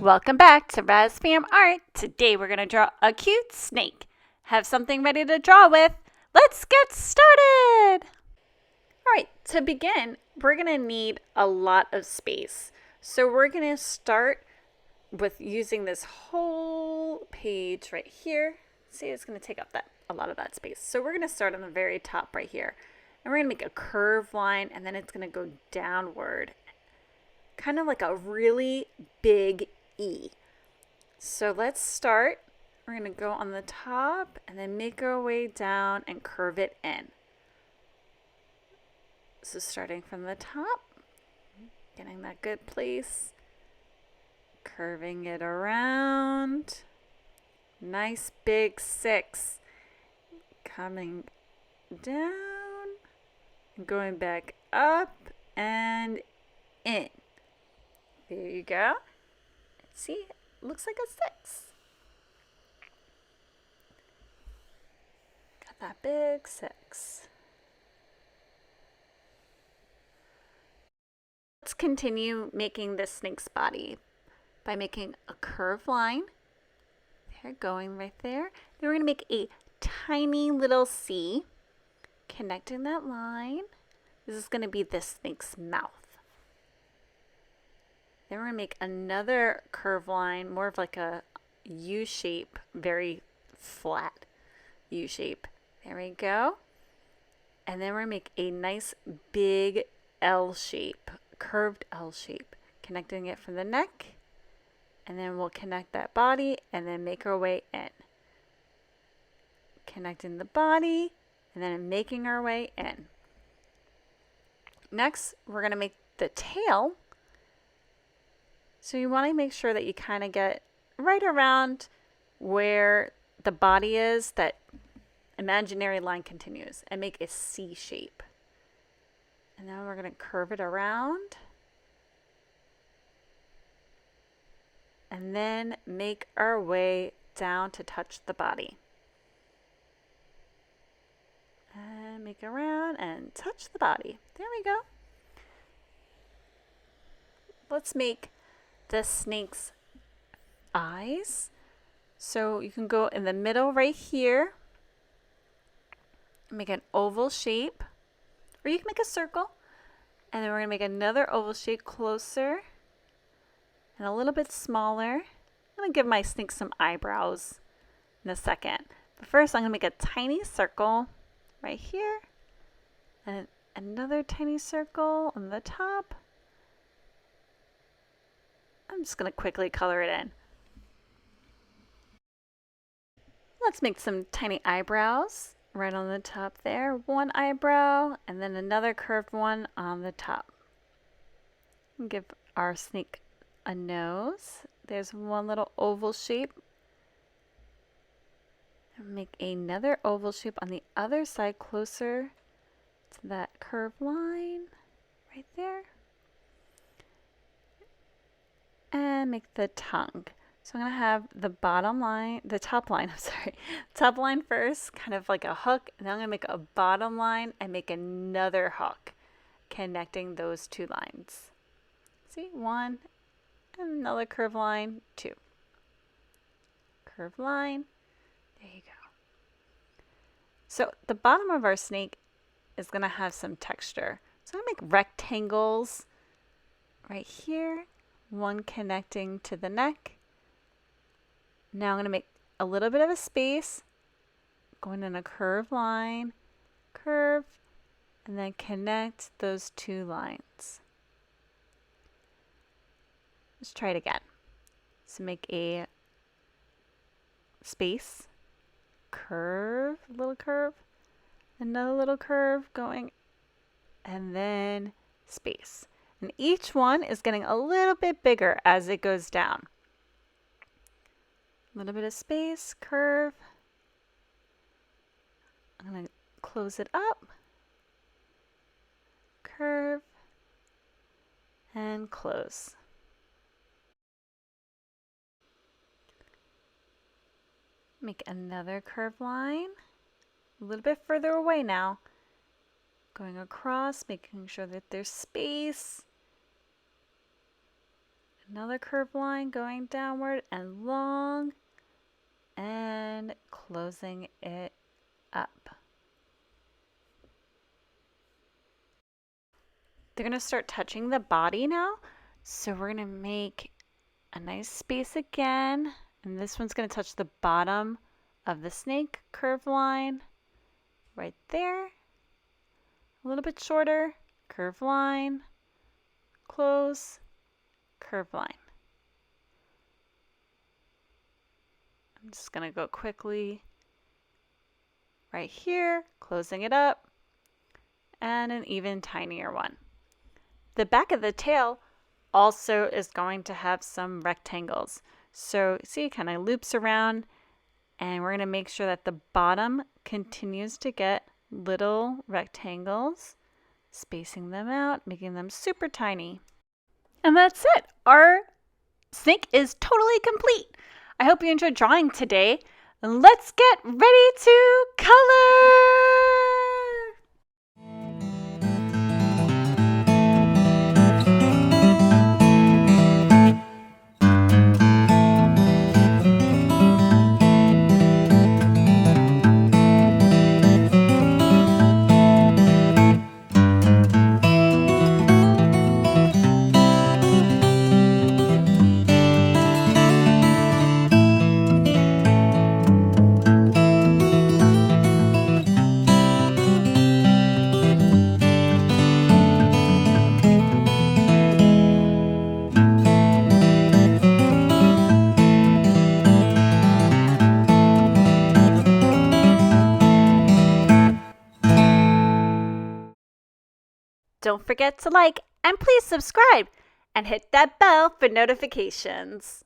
Welcome back to RazFamArt. Today we're going to draw a cute snake. Have something ready to draw with? Let's get started! Alright, to begin, we're going to need a lot of space. So we're going to start with using this whole page right here. See, it's going to take up a lot of that space. So we're going to start on the very top right here. And we're going to make a curved line, and then it's going to go downward. Kind of like a really big E. So let's start. We're going to go on the top and then make our way down and curve it in. So starting from the top, getting that good place, curving it around. Nice big 6. Coming down and going back up and in. There you go. See, it looks like a 6. Got that big 6. Let's continue making this snake's body by making a curved line. There, going right there. Then we're going to make a tiny little C, connecting that line. This is going to be the snake's mouth. Then we're going to make another curved line, more of like a U shape, very flat U shape. There we go. And then we're going to make a nice big L shape, curved L shape, connecting it from the neck. And then we'll connect that body and then make our way in. Connecting the body and then making our way in. Next, we're going to make the tail. So you want to make sure that you kind of get right around where the body is, that imaginary line continues, and make a C shape. And now we're going to curve it around. And then make our way down to touch the body. And make it around and touch the body. There we go. Let's make the snake's eyes. So you can go in the middle right here, make an oval shape, or you can make a circle, and then we're going to make another oval shape closer and a little bit smaller. I'm going to give my snake some eyebrows in a second, but first I'm going to make a tiny circle right here and another tiny circle on the top. I'm just going to quickly color it in. Let's make some tiny eyebrows right on the top there. One eyebrow and then another curved one on the top. And give our snake a nose. There's one little oval shape. And make another oval shape on the other side closer to that curved line right there. And make the tongue. So I'm going to have the top line first, kind of like a hook, and then I'm going to make a bottom line and make another hook, connecting those two lines. See, 1, and another curved line, 2. Curved line, there you go. So the bottom of our snake is going to have some texture. So I'm going to make rectangles right here. One connecting to the neck. Now I'm going to make a little bit of a space, going in a curved line, curve, and then connect those two lines. Let's try it again. So make a space, curve, little curve, another little curve going, and then space. And each one is getting a little bit bigger as it goes down. A little bit of space, curve. I'm going to close it up, curve, and close. Make another curved line, a little bit further away now. Going across, making sure that there's space. Another curved line going downward and long and closing it up. They're going to start touching the body now. So we're going to make a nice space again. And this one's going to touch the bottom of the snake curved line right there. A little bit shorter, curved line, close, curved line. I'm just going to go quickly right here, closing it up, and an even tinier one. The back of the tail also is going to have some rectangles. So see, it kind of loops around, and we're going to make sure that the bottom continues to get little rectangles, spacing them out, making them super tiny. And that's it. Our snake is totally complete. I hope you enjoyed drawing today. Let's get ready to color! Don't forget to like and please subscribe and hit that bell for notifications.